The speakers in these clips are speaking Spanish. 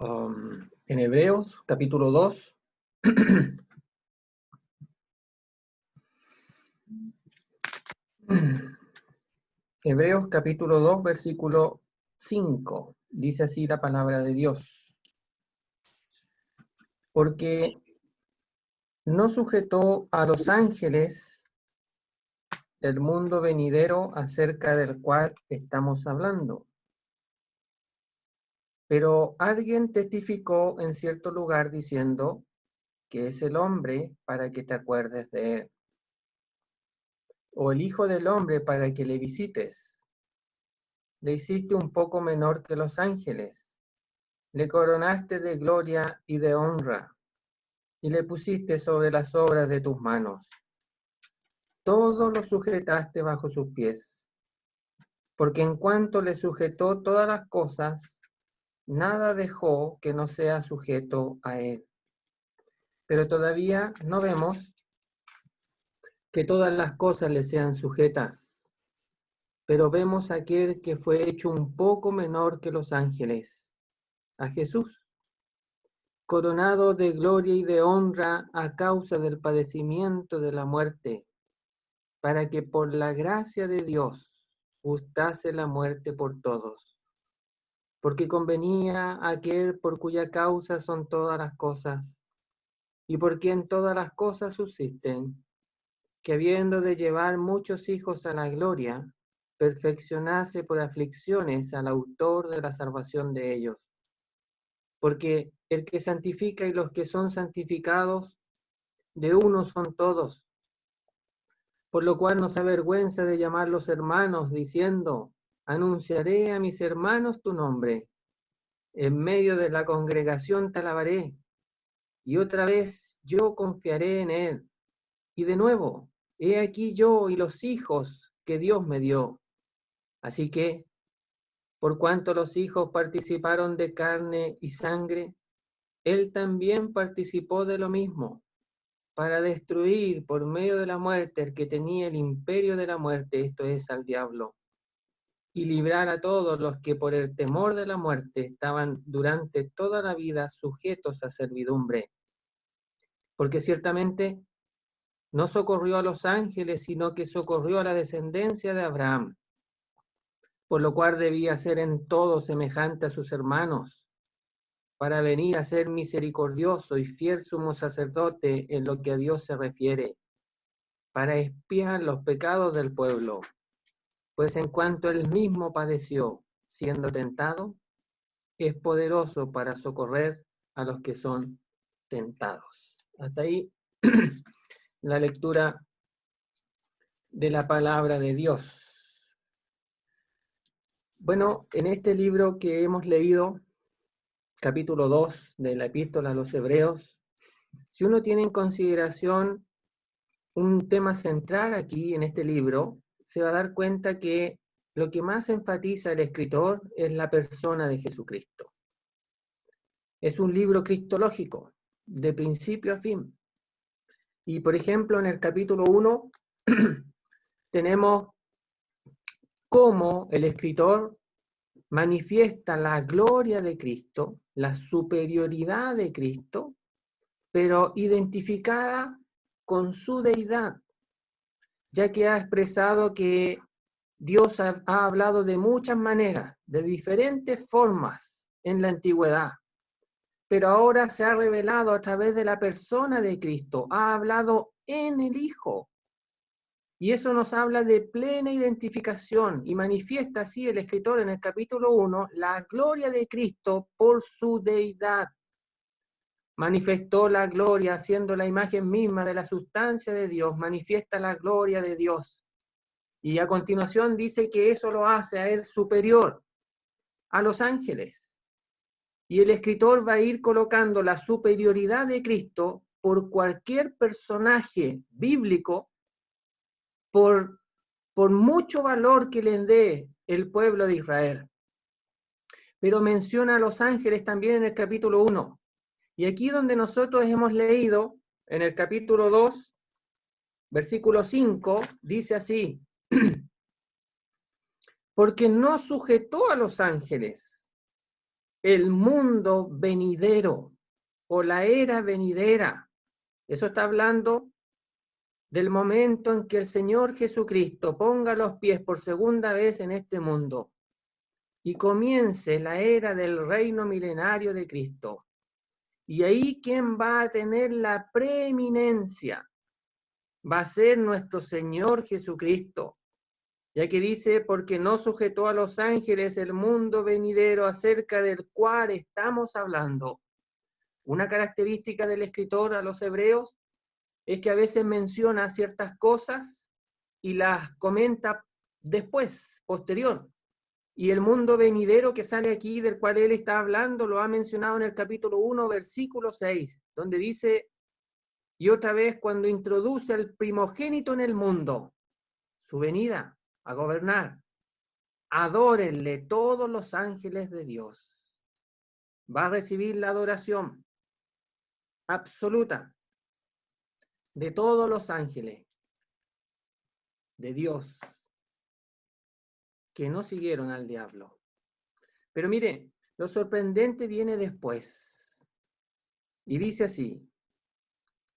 En Hebreos, capítulo 2. Hebreos, capítulo 2, versículo 5. Dice así la palabra de Dios. Porque no sujetó a los ángeles el mundo venidero acerca del cual estamos hablando. Pero alguien testificó en cierto lugar diciendo que es el hombre para que te acuerdes de él, o el hijo del hombre para que le visites. Le hiciste un poco menor que los ángeles, le coronaste de gloria y de honra, y le pusiste sobre las obras de tus manos. Todo lo sujetaste bajo sus pies, porque en cuanto le sujetó todas las cosas, nada dejó que no sea sujeto a él. Pero todavía no vemos que todas las cosas le sean sujetas, pero vemos a aquel que fue hecho un poco menor que los ángeles, a Jesús, coronado de gloria y de honra a causa del padecimiento de la muerte, para que por la gracia de Dios gustase la muerte por todos. Porque convenía a aquel por cuya causa son todas las cosas, y por quien todas las cosas subsisten, que habiendo de llevar muchos hijos a la gloria, perfeccionase por aflicciones al autor de la salvación de ellos. Porque el que santifica y los que son santificados, de uno son todos. Por lo cual no se avergüenza de llamarlos hermanos, diciendo, anunciaré a mis hermanos tu nombre. En medio de la congregación te alabaré, y otra vez yo confiaré en él. Y de nuevo, he aquí yo y los hijos que Dios me dio. Así que, por cuanto los hijos participaron de carne y sangre, él también participó de lo mismo, para destruir por medio de la muerte el que tenía el imperio de la muerte, esto es, al diablo, y librar a todos los que por el temor de la muerte estaban durante toda la vida sujetos a servidumbre. Porque ciertamente no socorrió a los ángeles, sino que socorrió a la descendencia de Abraham, por lo cual debía ser en todo semejante a sus hermanos, para venir a ser misericordioso y fiel sumo sacerdote en lo que a Dios se refiere, para expiar los pecados del pueblo. Pues en cuanto él mismo padeció, siendo tentado, es poderoso para socorrer a los que son tentados. Hasta ahí la lectura de la palabra de Dios. Bueno, en este libro que hemos leído, capítulo 2 de la epístola a los Hebreos, si uno tiene en consideración un tema central aquí en este libro, se va a dar cuenta que lo que más enfatiza el escritor es la persona de Jesucristo. Es un libro cristológico, de principio a fin. Y por ejemplo, en el capítulo 1 tenemos cómo el escritor manifiesta la gloria de Cristo, la superioridad de Cristo, pero identificada con su deidad, ya que ha expresado que Dios ha hablado de muchas maneras, de diferentes formas en la antigüedad, pero ahora se ha revelado a través de la persona de Cristo, ha hablado en el Hijo. Y eso nos habla de plena identificación y manifiesta así el escritor en el capítulo 1 la gloria de Cristo por su deidad. Manifestó la gloria, siendo la imagen misma de la sustancia de Dios, manifiesta la gloria de Dios. Y a continuación dice que eso lo hace a él superior a los ángeles. Y el escritor va a ir colocando la superioridad de Cristo por cualquier personaje bíblico, por mucho valor que le dé el pueblo de Israel. Pero menciona a los ángeles también en el capítulo 1. Y aquí donde nosotros hemos leído, en el capítulo 2, versículo 5, dice así, porque no sujetó a los ángeles el mundo venidero o la era venidera. Eso está hablando del momento en que el Señor Jesucristo ponga los pies por segunda vez en este mundo y comience la era del reino milenario de Cristo. Y ahí quien va a tener la preeminencia va a ser nuestro Señor Jesucristo, ya que dice, porque no sujetó a los ángeles el mundo venidero acerca del cual estamos hablando. Una característica del escritor a los hebreos es que a veces menciona ciertas cosas y las comenta después, posterior. Y el mundo venidero que sale aquí, del cual él está hablando, lo ha mencionado en el capítulo 1, versículo 6, donde dice, y otra vez cuando introduce al primogénito en el mundo, su venida a gobernar, adórenle todos los ángeles de Dios. Va a recibir la adoración absoluta de todos los ángeles de Dios que no siguieron al diablo. Pero mire, lo sorprendente viene después. Y dice así,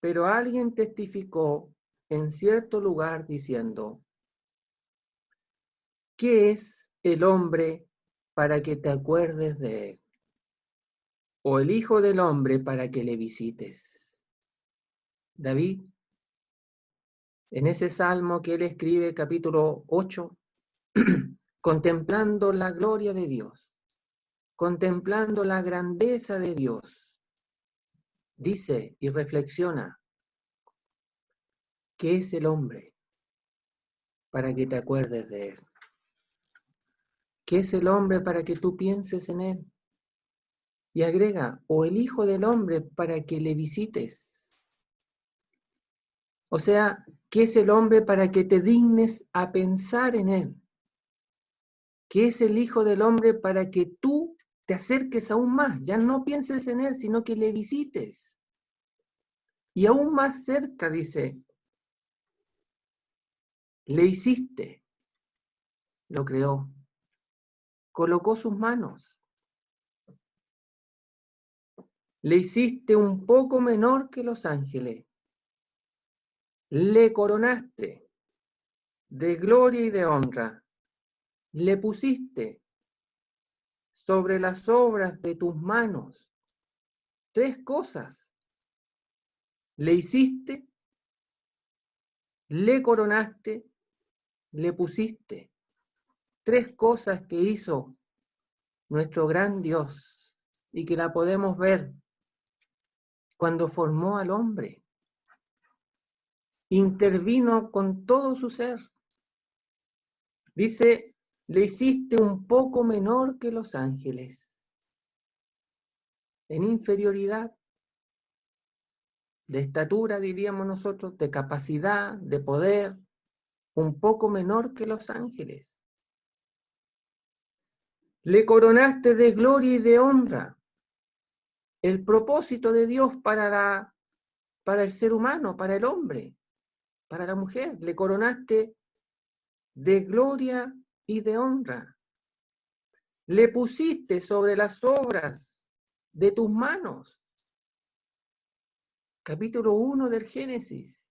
pero alguien testificó en cierto lugar diciendo, ¿qué es el hombre para que te acuerdes de él? ¿O el hijo del hombre para que le visites? David, en ese salmo que él escribe, capítulo 8, contemplando la gloria de Dios, contemplando la grandeza de Dios, dice y reflexiona, ¿qué es el hombre para que te acuerdes de él? ¿Qué es el hombre para que tú pienses en él? Y agrega, o el hijo del hombre para que le visites. O sea, ¿qué es el hombre para que te dignes a pensar en él? ¿Qué es el hijo del hombre para que tú te acerques aún más? Ya no pienses en él, sino que le visites. Y aún más cerca, dice, le hiciste, lo creó, colocó sus manos, le hiciste un poco menor que los ángeles, le coronaste de gloria y de honra, le pusiste sobre las obras de tus manos. Tres cosas. Le hiciste, le coronaste, le pusiste. Tres cosas que hizo nuestro gran Dios y que la podemos ver cuando formó al hombre. Intervino con todo su ser. Dice, le hiciste un poco menor que los ángeles, en inferioridad, de estatura, diríamos nosotros, de capacidad, de poder, un poco menor que los ángeles. Le coronaste de gloria y de honra. El propósito de Dios para el ser humano, para el hombre, para la mujer. Le coronaste de gloria y de honra. Le pusiste sobre las obras de tus manos. Capítulo 1 del Génesis.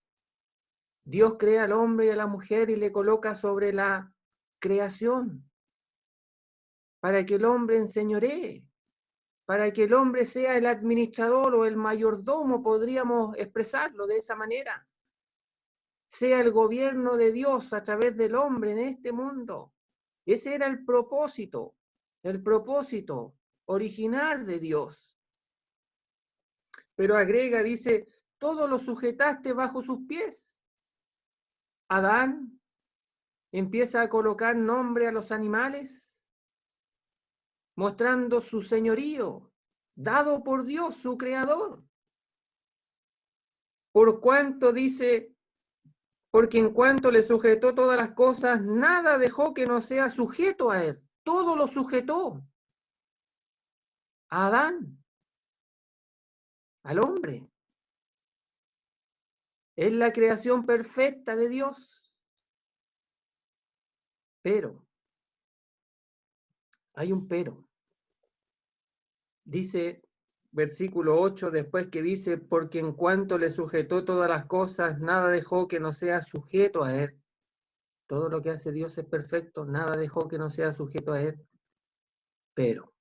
Dios crea al hombre y a la mujer y le coloca sobre la creación para que el hombre enseñoree, para que el hombre sea el administrador o el mayordomo, podríamos expresarlo de esa manera. Sea el gobierno de Dios a través del hombre en este mundo. Ese era el propósito original de Dios. Pero agrega, dice, todo lo sujetaste bajo sus pies. Adán empieza a colocar nombre a los animales, mostrando su señorío, dado por Dios, su creador. Por cuanto dice, porque en cuanto le sujetó todas las cosas, nada dejó que no sea sujeto a él. Todo lo sujetó a Adán, al hombre. Es la creación perfecta de Dios. Pero, hay un pero. Dice, versículo 8, después que dice, porque en cuanto le sujetó todas las cosas, nada dejó que no sea sujeto a él. Todo lo que hace Dios es perfecto, nada dejó que no sea sujeto a él. Pero,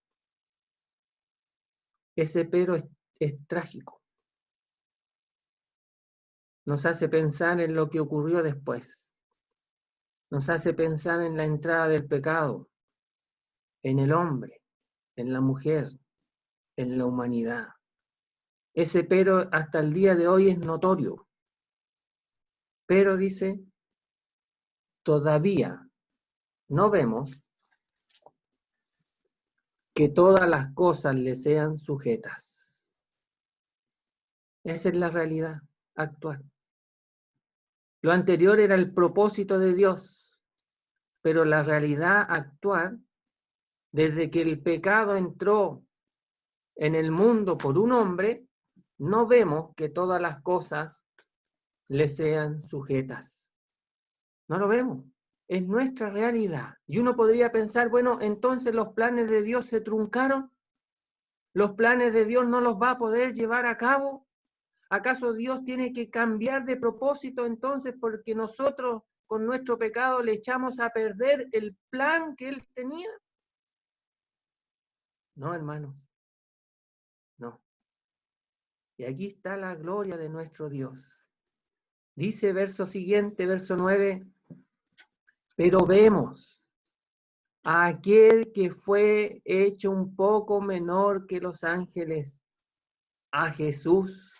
ese pero es trágico. Nos hace pensar en lo que ocurrió después. Nos hace pensar en la entrada del pecado, en el hombre, en la mujer, en la humanidad. Ese pero hasta el día de hoy es notorio. Pero dice, todavía no vemos que todas las cosas le sean sujetas. Esa es la realidad actual. Lo anterior era el propósito de Dios, pero la realidad actual, desde que el pecado entró en el mundo por un hombre, no vemos que todas las cosas le sean sujetas. No lo vemos. Es nuestra realidad. Y uno podría pensar, bueno, entonces los planes de Dios se truncaron. ¿Los planes de Dios no los va a poder llevar a cabo? ¿Acaso Dios tiene que cambiar de propósito entonces porque nosotros con nuestro pecado le echamos a perder el plan que Él tenía? No, hermanos, no. Y aquí está la gloria de nuestro Dios. Dice verso siguiente, verso 9, pero vemos a aquel que fue hecho un poco menor que los ángeles, a Jesús.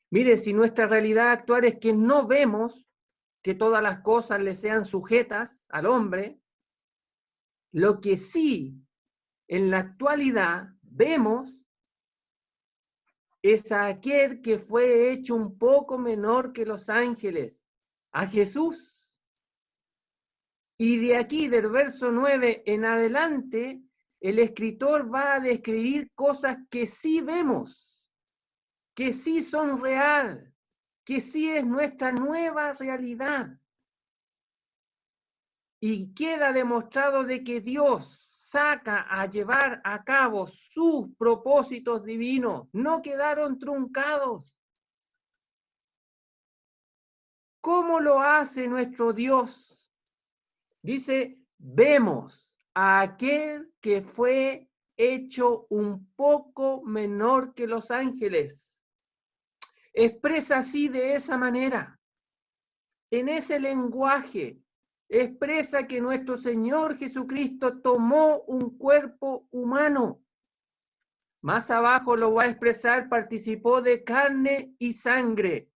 Mire, si nuestra realidad actual es que no vemos que todas las cosas le sean sujetas al hombre, lo que sí en la actualidad vemos es a aquel que fue hecho un poco menor que los ángeles, a Jesús. Y de aquí, del verso 9 en adelante, el escritor va a describir cosas que sí vemos, que sí son real, que sí es nuestra nueva realidad. Y queda demostrado de que Dios saca a llevar a cabo sus propósitos divinos, no quedaron truncados. ¿Cómo lo hace nuestro Dios? Dice, vemos a aquel que fue hecho un poco menor que los ángeles. Expresa así de esa manera, en ese lenguaje, expresa que nuestro Señor Jesucristo tomó un cuerpo humano. Más abajo lo va a expresar, participó de carne y sangre.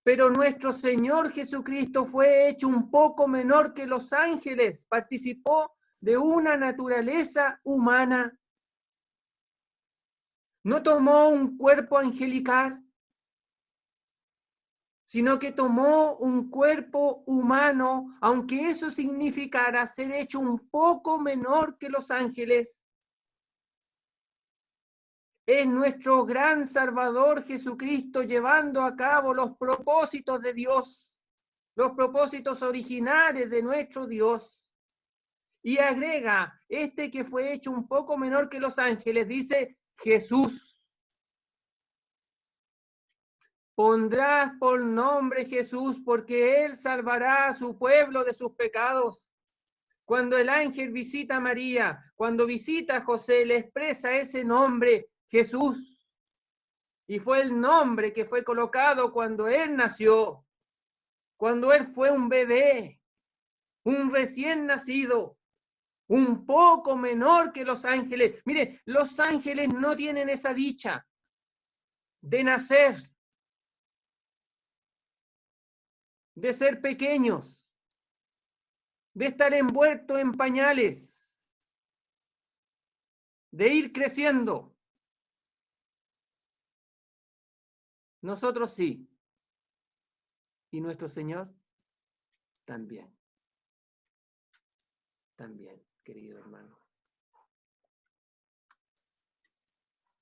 Pero nuestro Señor Jesucristo fue hecho un poco menor que los ángeles, participó de una naturaleza humana. No tomó un cuerpo angelical, sino que tomó un cuerpo humano, aunque eso significara ser hecho un poco menor que los ángeles. Es nuestro gran Salvador Jesucristo llevando a cabo los propósitos de Dios, los propósitos originales de nuestro Dios. Y agrega, este que fue hecho un poco menor que los ángeles, dice Jesús. Pondrás por nombre Jesús, porque Él salvará a su pueblo de sus pecados. Cuando el ángel visita a María, cuando visita a José, le expresa ese nombre, Jesús. Y fue el nombre que fue colocado cuando Él nació, cuando Él fue un bebé, un recién nacido, un poco menor que los ángeles. Mire, los ángeles no tienen esa dicha de nacer, de ser pequeños, de estar envueltos en pañales, de ir creciendo. Nosotros sí. Y nuestro Señor también. También, querido hermano.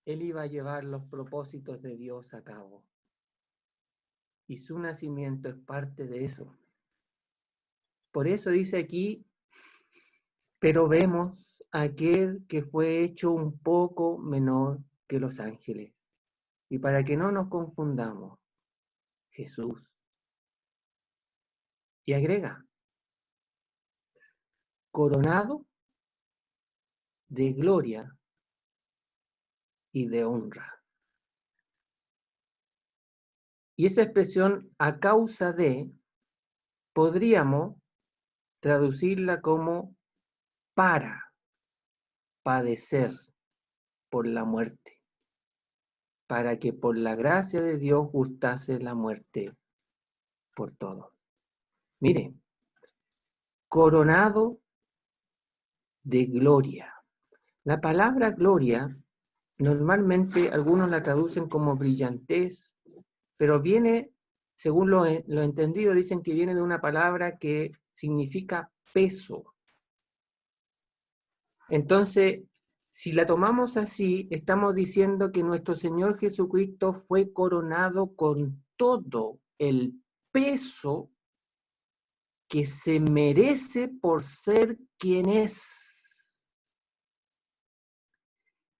Él iba a llevar los propósitos de Dios a cabo. Y su nacimiento es parte de eso. Por eso dice aquí, pero vemos aquel que fue hecho un poco menor que los ángeles. Y para que no nos confundamos, Jesús. Y agrega, coronado de gloria y de honra. Y esa expresión a causa de, podríamos traducirla como para padecer por la muerte, para que por la gracia de Dios gustase la muerte por todos. Mire, coronado de gloria. La palabra gloria, normalmente algunos la traducen como brillantez, pero viene, según lo entendido, dicen que viene de una palabra que significa peso. Entonces, si la tomamos así, estamos diciendo que nuestro Señor Jesucristo fue coronado con todo el peso que se merece por ser quien es.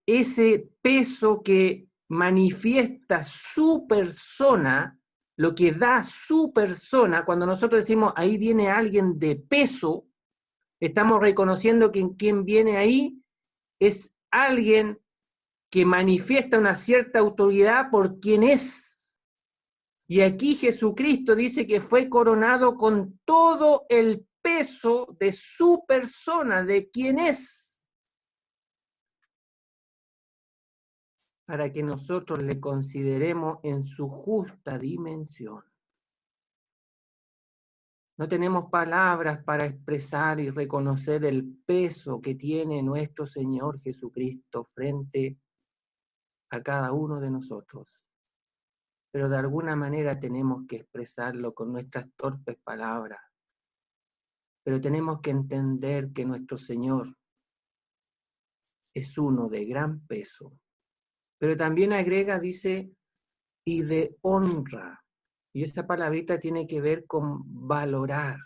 Ese peso que manifiesta su persona, lo que da su persona, cuando nosotros decimos ahí viene alguien de peso, estamos reconociendo que quien viene ahí es alguien que manifiesta una cierta autoridad por quien es. Y aquí Jesucristo dice que fue coronado con todo el peso de su persona, de quien es, para que nosotros le consideremos en su justa dimensión. No tenemos palabras para expresar y reconocer el peso que tiene nuestro Señor Jesucristo frente a cada uno de nosotros. Pero de alguna manera tenemos que expresarlo con nuestras torpes palabras. Pero tenemos que entender que nuestro Señor es uno de gran peso. Pero también agrega, dice, y de honra. Y esa palabrita tiene que ver con valorar,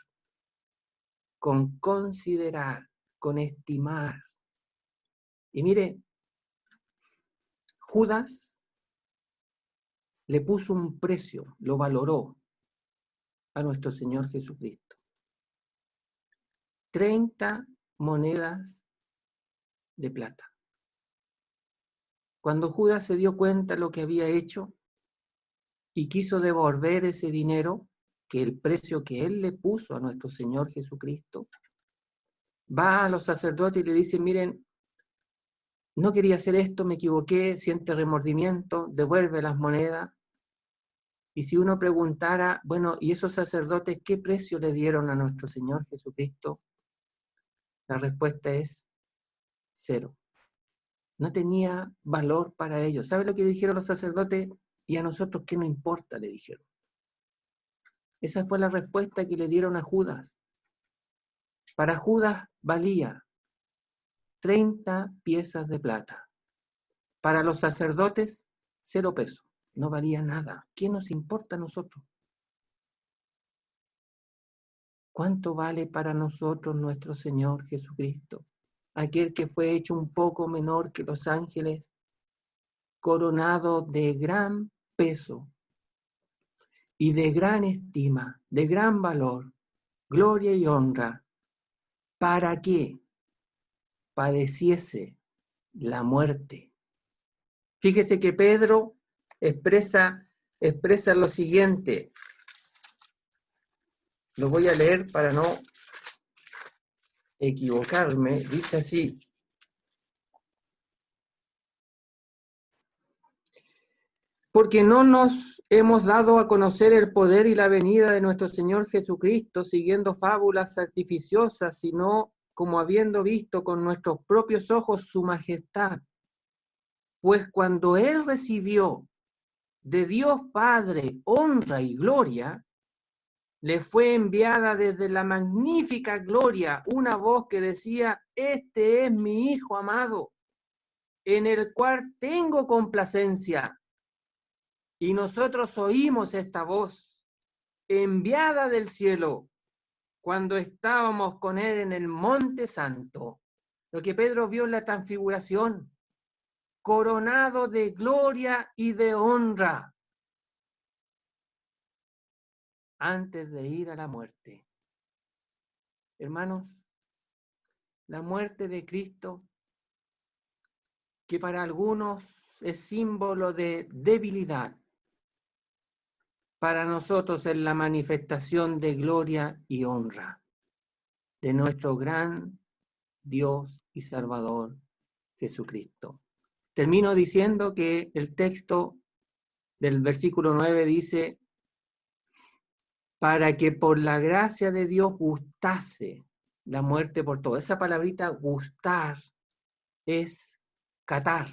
con considerar, con estimar. Y mire, Judas le puso un precio, lo valoró a nuestro Señor Jesucristo. 30 monedas de plata. Cuando Judas se dio cuenta de lo que había hecho y quiso devolver ese dinero, que el precio que él le puso a nuestro Señor Jesucristo, va a los sacerdotes y le dice, miren, no quería hacer esto, me equivoqué, siente remordimiento, devuelve las monedas. Y si uno preguntara, bueno, ¿y esos sacerdotes qué precio le dieron a nuestro Señor Jesucristo? La respuesta es 0. No tenía valor para ellos. ¿Sabe lo que dijeron los sacerdotes? Y a nosotros, ¿qué nos importa? Le dijeron. Esa fue la respuesta que le dieron a Judas. Para Judas valía 30 piezas de plata. Para los sacerdotes, 0 pesos. No valía nada. ¿Qué nos importa a nosotros? ¿Cuánto vale para nosotros nuestro Señor Jesucristo? Aquel que fue hecho un poco menor que los ángeles, coronado de gran peso y de gran estima, de gran valor, gloria y honra, para que padeciese la muerte. Fíjese que Pedro expresa lo siguiente. Lo voy a leer para no equivocarme. Dice así. Porque no nos hemos dado a conocer el poder y la venida de nuestro Señor Jesucristo siguiendo fábulas artificiosas, sino como habiendo visto con nuestros propios ojos su majestad. Pues cuando Él recibió de Dios Padre honra y gloria, le fue enviada desde la magnífica gloria una voz que decía, este es mi Hijo amado, en el cual tengo complacencia. Y nosotros oímos esta voz enviada del cielo cuando estábamos con Él en el Monte Santo. Lo que Pedro vio en la transfiguración, coronado de gloria y de honra, antes de ir a la muerte. Hermanos, la muerte de Cristo, que para algunos es símbolo de debilidad, para nosotros es la manifestación de gloria y honra de nuestro gran Dios y Salvador Jesucristo. Termino diciendo que el texto del versículo 9 dice, para que por la gracia de Dios gustase la muerte por todo. Esa palabrita gustar es catar,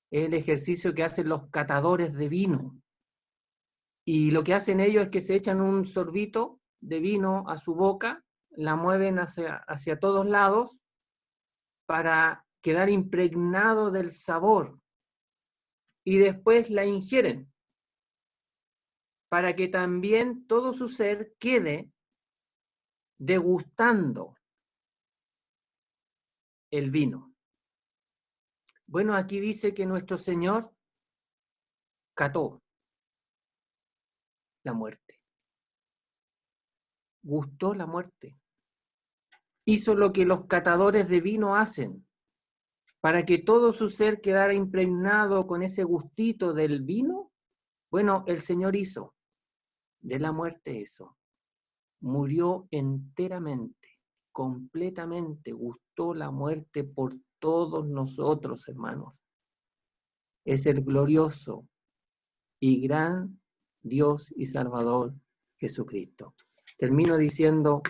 es el ejercicio que hacen los catadores de vino. Y lo que hacen ellos es que se echan un sorbito de vino a su boca, la mueven hacia todos lados para quedar impregnado del sabor y después la ingieren para que también todo su ser quede degustando el vino. Bueno, aquí dice que nuestro Señor cató la muerte, gustó la muerte, hizo lo que los catadores de vino hacen, para que todo su ser quedara impregnado con ese gustito del vino. Bueno, el Señor hizo de la muerte eso, murió enteramente, completamente, gustó la muerte por todos nosotros, hermanos. Es el glorioso y gran Dios y Salvador Jesucristo. Termino diciendo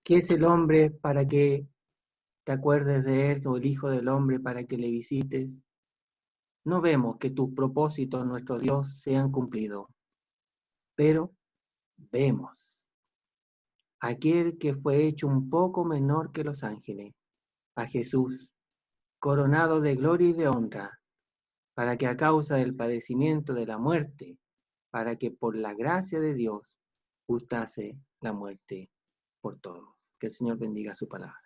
que es el hombre para que te acuerdes de él, o el Hijo del Hombre para que le visites. No vemos que tus propósitos, nuestro Dios, sean cumplidos, pero vemos a aquel que fue hecho un poco menor que los ángeles, a Jesús, coronado de gloria y de honra, para que a causa del padecimiento de la muerte, para que por la gracia de Dios gustase la muerte por todos. Que el Señor bendiga su palabra.